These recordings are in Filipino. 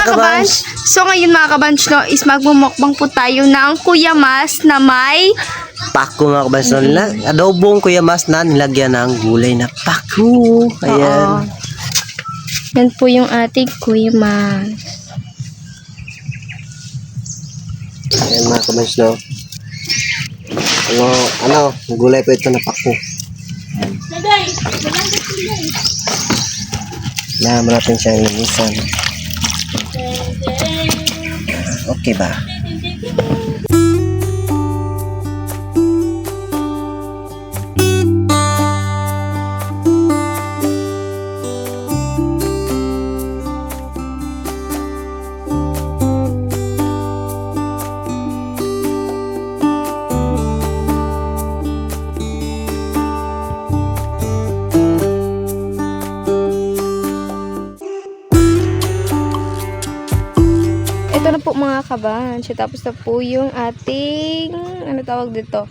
mga kabans. So ngayon mga kabans no, is magmumukbang po tayo ng Kuya Mas na may Pako mga kabans. Adobong Kuya Mas na nilagyan ng gulay na pako. Ayan. Yan po yung ating Kuya Mas. Ayan mga kabans no. Gulay po ito na pako. Naman natin siyang linisan. Okay ba? Ito na po mga kabans. Tapos na po yung ating, ano tawag dito?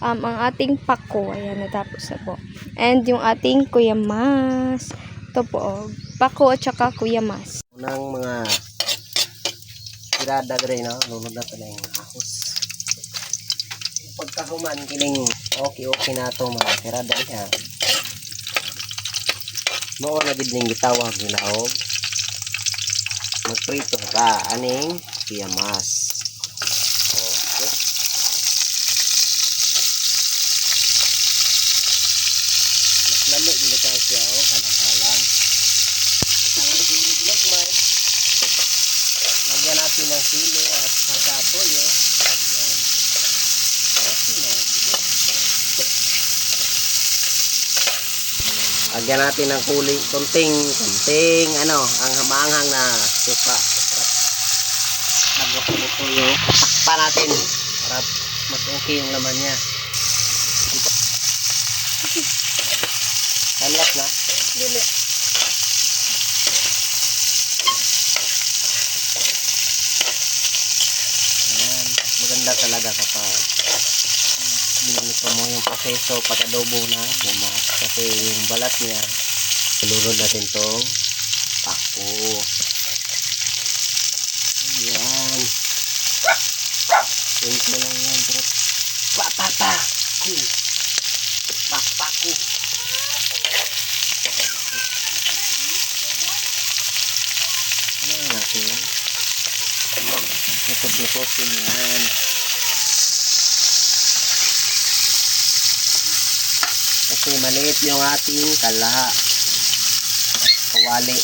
Ang ating pako. Ayan, natapos na po. And yung ating Kuya Mas. Ito po, pako at saka Kuya Mas. Unang mga tirada gray no, lunod na pala yung ahos. Pagkahuman kining okay na to mga tirada niya. Mao na gid ning gitawag gilahog. Magprito ka aning Kuya Mas. Okay. Lalo dili ka siya halang-halang. Lagyan natin ng sili at saka toyo. Ayan. Lagyan natin ng konting ang maanghang na suka. Lagyan ng toyo. Takpan natin para mas okay yung laman niya. Hanap na? Dili. Maganda talaga kapag ginamit mo yung proseso pag-adobo na bumas kasi yung balat niya ilurod natin tong pako. Ayan, simple lang yan pero papako ano natin lusot-lusotin yan. Kasi maliit yung ating kawali.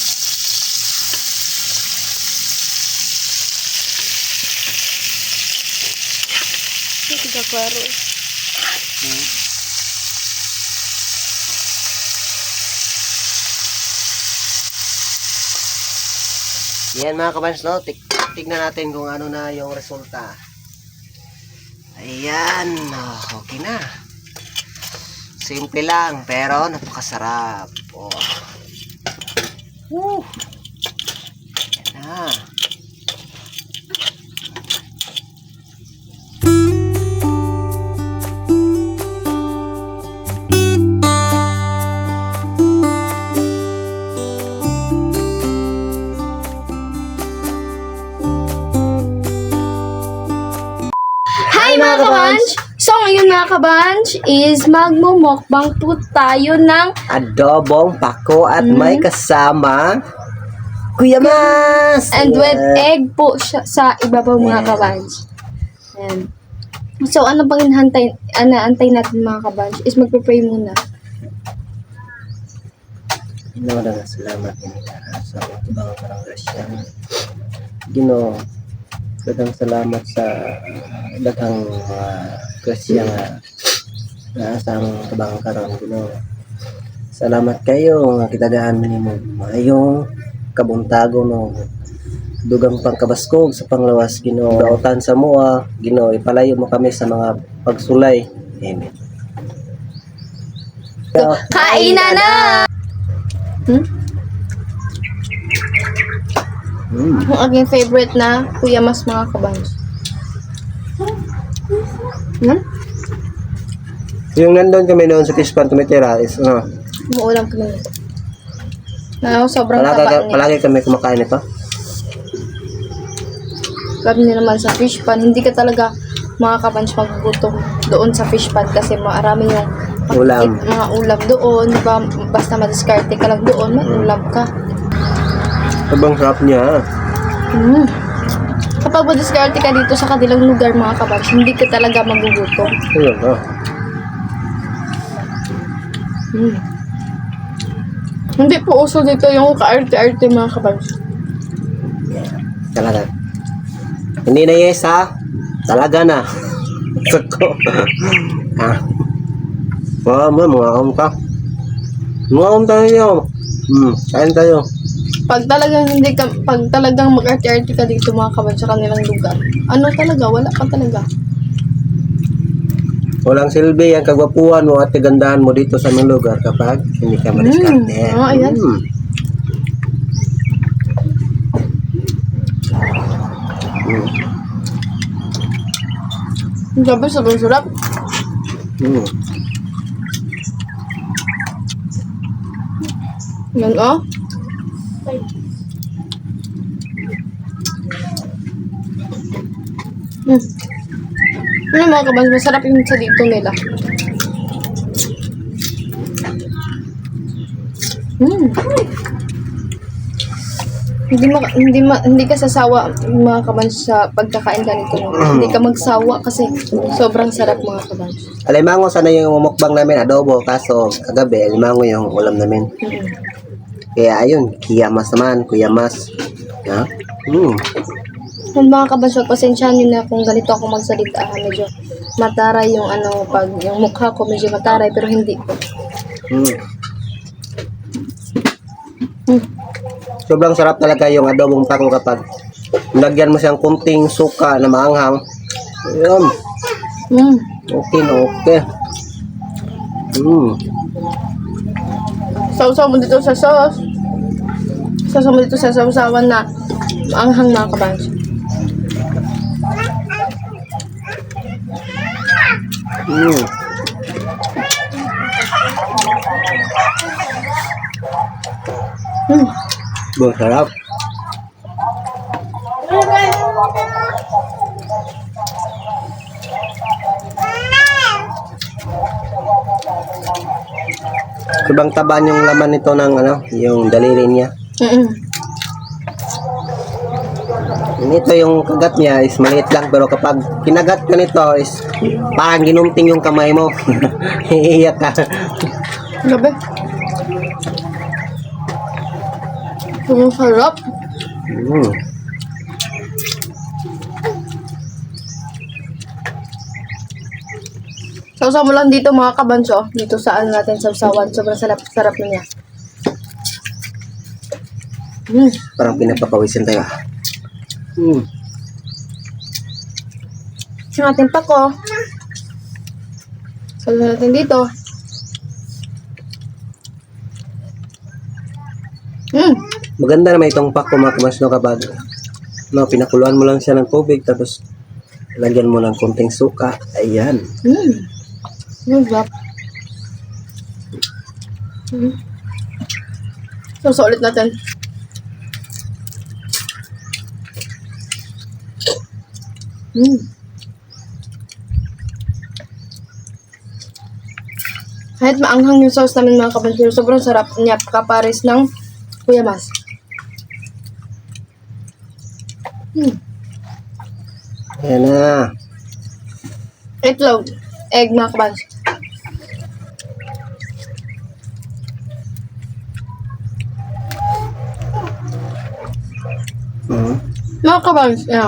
Ito ka klaro. Yan mga kabans no, tignan natin kung ano na yung resulta. Ayan, okay na. Simple lang pero napakasarap. Oh. Yan na. Hi mga kabans! So ngayon mga kabans is magmumukbang po tayo ng Adobong pako at may kasama Kuya Mas. and with egg po siya sa ibabaw mga kabans. Ayan. So ano bang antay natin mga kabans is magpe-pray muna. Daghang salamat nila sa utubang parang grasya. Ginoo, daghang salamat sa daghang grasya nga sa among tabang karon Ginoo. Salamat kayo nga kitadaan nimo maayong kabuntago no. Dugang pangkabaskog sa panglawas Ginoo. Daotan sa moa Ginoo, ipalayo mo kami sa mga pagsulay. Amen. Kainan na! Ang aking favorite na Kuya Mas mga kabans. Yung nandun kami noon sa Tispan tumitira is Umuulam kami nito. Na sobrang taba niya. palagi kami kumakain ito. Sabi niya naman sa fish pan, hindi ka talaga mga kabans magugutom doon sa fish pan kasi marami yung Ulam. mga ulam doon, diba? Basta madiskarte ka lang doon, may ulam ka. Sobrang sarap niya. Mm. Kapag madiskarte ka dito sa kanilang lugar mga kabans, hindi ka talaga magugutom. Ayun, oh. Mm. Hindi po uso dito yung kaarte-arte mga kabans. Talaga. Hindi na yes ha. Talaga na. Sako. Ah. Mga ka. Mga tayo. Kain tayo. Pag talagang mag-arte-arte ka dito mga kabans sa kanilang lugar, ano talaga, wala ka talaga. Walang silbi ang kagwapuan mo at kagandahan mo dito sa mga lugar kapag hindi ka madiskarte. Ayan. Grabe, sobrang sarap. Yan, oh. Ano mga kabans, masarap yung sa dito nila. Hindi ka sasawa mga kabans sa pagkakain ganito. Hindi ka magsawa kasi sobrang sarap mga kabans. Alimango sana yung mukbang namin adobo kaso kagabi alimango yung ulam namin. Kaya ayun, kiyamas naman, kuyamas. Ha? Yung mga kabans, pasensyahan nyo na kung ganito ako magsalita. Medyo mataray yung pag yung mukha ko medyo mataray pero hindi ko. Sobrang sarap talaga yung adobong pako kapag lagyan mo siyang kunting suka na maanghang. Ayun. Okay na okay. Sausaw mo dito sa sauce. Sausaw mo dito sa sausawan na maanghang mga kabans. Sarap. Sobrang taba yung laman nito ng yung daliri niya. Ito yung kagat niya is maliit lang pero kapag kinagat ka nito is parang ginunting yung kamay mo. Iiyak ka. Grabe. Sobrang sarap. Sausaw mo lang dito mga kabanso. Dito saan natin sausawan. Sobrang sarap na niya. Parang pinapapawisin tayo. Yung ating pako. Sausaw natin dito. Maganda naman itong pako mga kamasno kapag pinakuluan mo lang siya ng tubig tapos lagyan mo ng konting suka. Ayan. Yung sarap. Sausaw ulit natin. Kahit maanghang yung sauce namin mga kabansyo, sobrang sarap niya kapares ng kuyamas. Ayan na. Itlog, egg mga kabansyo. Mga kabansyo,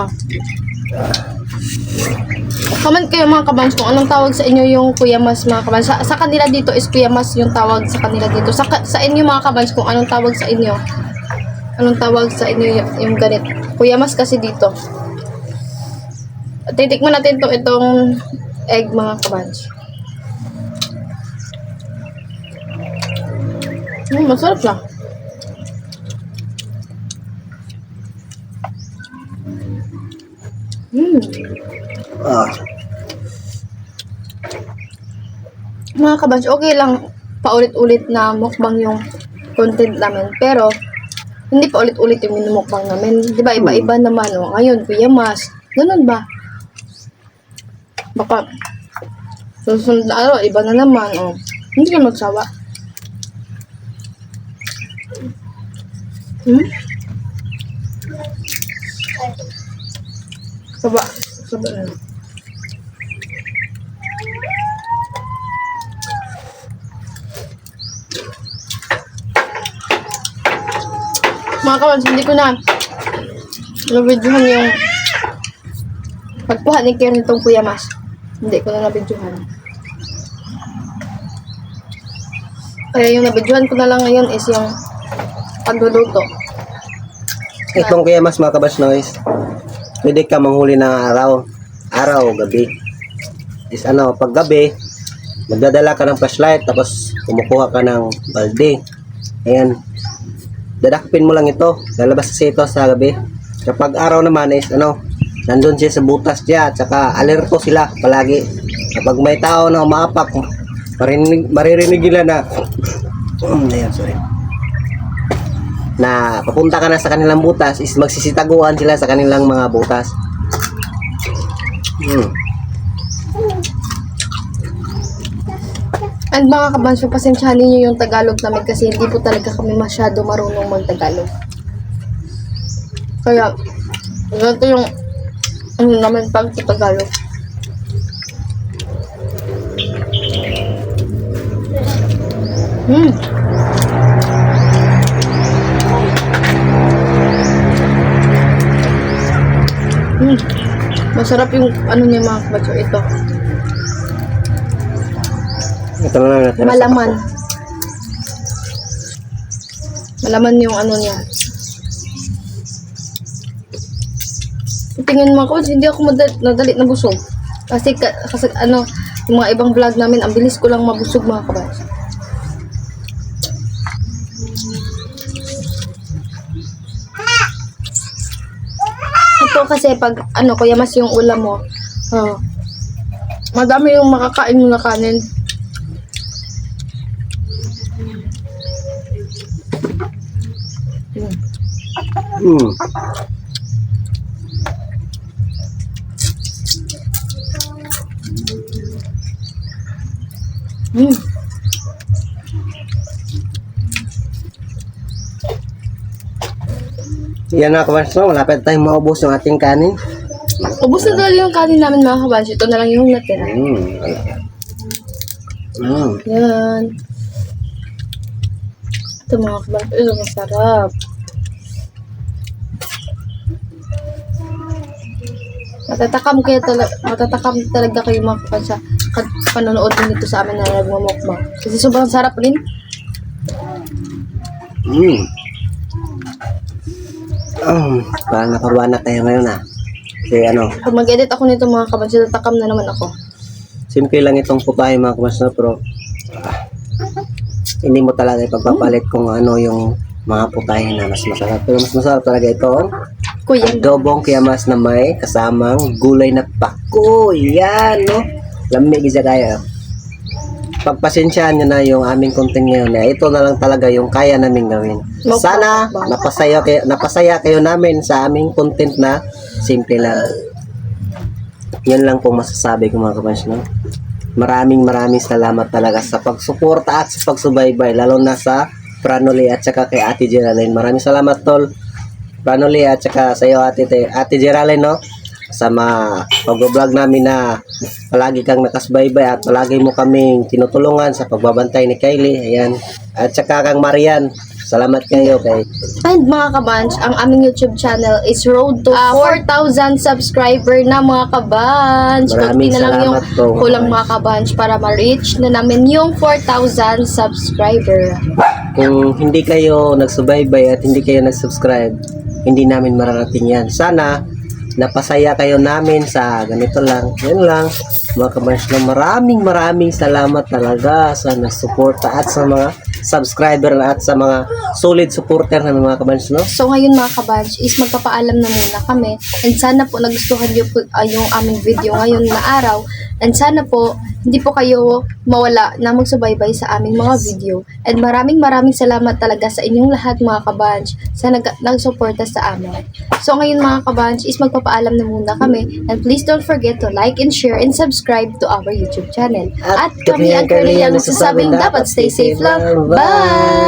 comment kayo mga kabans kung anong tawag sa inyo yung kuyamas mga kabans. Sa kanila dito is kuyamas yung tawag sa kanila dito. Sa inyo mga kabans kung anong tawag sa inyo. Anong tawag sa inyo yung ganit. Kuyamas kasi dito. Titikman natin itong egg mga kabans. Masarap lang. Mga kabans, okay lang paulit-ulit na mukbang yung content namin. Pero, Hindi pa ulit-ulit yung minumukbang namin. Di ba, iba-iba naman, oh. Ngayon, Kuya Mas. Ganun ba? Baka, susunod na araw, iba na naman, oh. Hindi ka magsawa. Saba. Saba na. Mga kawans, hindi ko na nabidyohan yung pagkuha ni Kier nitong Kuya Mas. Hindi ko na nabidyohan. Kaya yung nabidyohan ko na lang ngayon is yung pagluluto. Itong Kuya Mas mga kabash noise, pwede ka manghuli ng araw, gabi. Is ano, pag gabi, magdadala ka ng flashlight, tapos kumukuha ka ng balde. Ayan. Dadakpin mo lang ito, lalabas kasi ito sa gabi. Kapag araw naman is ano, nandun siya sa butas niya, at saka alerto sila palagi. Kapag may tao na umaapak, maririnig nila na ayan, sorry, na papunta ka na sa kanilang butas, is magsisitaguan sila sa kanilang mga butas. And mga kabansyo, pasensyahan niyo yung Tagalog namin kasi hindi po talaga kami masyado marunong mag-Tagalog. Kaya, ganito yung naman pag sa Tagalog. Masarap yung ano niya mga kabansyo, ito. Ito na lang natin. Malaman. Malaman yung ano niya. Tingin mo ako, hindi ako nadali na busog. Kasi ano, yung mga ibang vlog namin, ang bilis ko lang mabusog mga kabas. Ito kasi pag ano, Kuya Mas yung ulam mo, madami yung makakain mo na kanin. Yan na kabash, no? Malapit tayong maubos yung ating kanin. Ubus na talaga yung kanin namin mga kabas. Ito na lang yung natira. Yan. Ito mga kabas. Ito masarap. Matatakam talaga kayo mga kabas sa panonood din nito sa amin na nagmamukbang. Kasi sobrang sarap rin. Parang naparuan na tayo ngayon Kasi ano, Pag mag-edit ako nito mga kabas, tatakam na naman ako. simple lang itong putahe mga kabash, no? Pero hindi mo talaga ipagpapalit kung ano yung mga putahe na mas masarap. Pero mas masarap talaga ito. Kuya. Adobong Kuya Mas na may kasamang gulay na pako. Yan, no? Lamig isa kaya. Pagpasensyaan nyo na yung aming content ngayon na ito na lang talaga yung kaya namin gawin. Sana napasaya kayo namin sa aming content na simple lang. Yan lang po masasabi ko mga kabash, no? Maraming salamat talaga sa pagsuporta at sa pagsubaybay, lalo na sa Pranoli at saka kay Ate Geraldine. Maraming salamat tol Pranoli at saka sa iyo Ate Geraldine, no? Sa pag-vlog namin na palagi kang nakasbaybay at palagi mo kaming tinutulungan sa pagbabantay ni Kylie. Ayan. At saka kang Marian. Salamat kayo kay. And mga kabanch, ang aming YouTube channel is road to 4,000 subscriber na mga kabanch. Maraming Kunti na lang yung salamat po, mga kulang mga kabanch para ma-reach na namin yung 4,000 subscriber. Kung hindi kayo nagsubaybay at hindi kayo nag-subscribe, hindi namin mararating yan. Sana napasaya kayo namin sa ganito lang. Yan lang. Mga kabans no, maraming salamat talaga sa nasuporta at sa mga subscriber at sa mga solid supporter ng mga kabans no. So ngayon mga kabanch is magpapaalam na muna kami and sana po nagustuhan niyo po yung aming video ngayon na araw and sana po hindi po kayo mawala na magsubaybay sa aming mga video and maraming salamat talaga sa inyong lahat mga kabanch sa nagsuporta sa amin. So ngayon mga kabanch is magpapaalam na muna kami and please don't forget to like and share and subscribe to our YouTube channel. At kami ang Curly ang nagsasabing dapat stay safe lang. Bye!